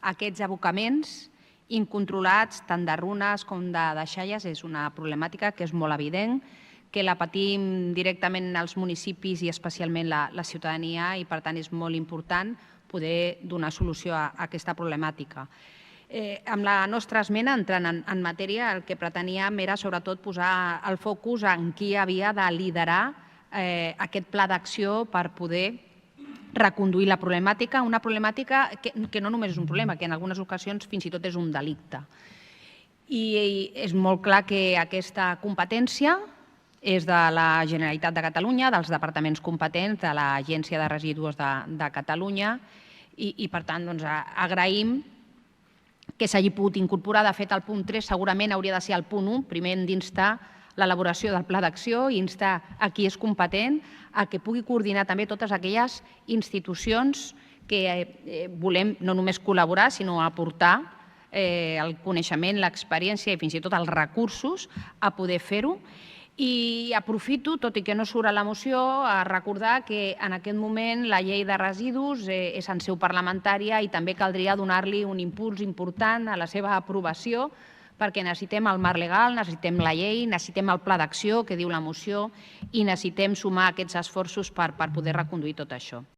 aquests abocaments incontrolats, tant de runes com de deixalles, és una problemàtica que és molt evident, que la patim directament als municipis i especialment la ciutadania i, per tant, és molt important poder donar solució a aquesta problemàtica. Amb la nostra esmena, entrant en matèria, el que preteníem era sobretot posar el focus en qui havia de liderar aquest pla d'acció per poder reconduir la problemàtica, una problemàtica que no només és un problema, que en algunes ocasions fins i tot és un delicte. I és molt clar que aquesta competència és de la Generalitat de Catalunya, dels departaments competents, de l'Agència de Residus de Catalunya i per tant, agraïm que s'hagi pogut incorporar. De fet, el punt 3 segurament hauria de ser el punt 1. Primer hem d'instar l'elaboració del pla d'acció i instar a qui és competent a que pugui coordinar també totes aquelles institucions que volem no només col·laborar, sinó aportar el coneixement, l'experiència i fins i tot els recursos a poder fer-ho. I aprofito, tot i que no surt a la moció, a recordar que en aquest moment la llei de residus és en seu parlamentària i també caldria donar-li un impuls important a la seva aprovació perquè necessitem el marc legal, necessitem la llei, necessitem el pla d'acció que diu la moció i necessitem sumar aquests esforços per poder reconduir tot això.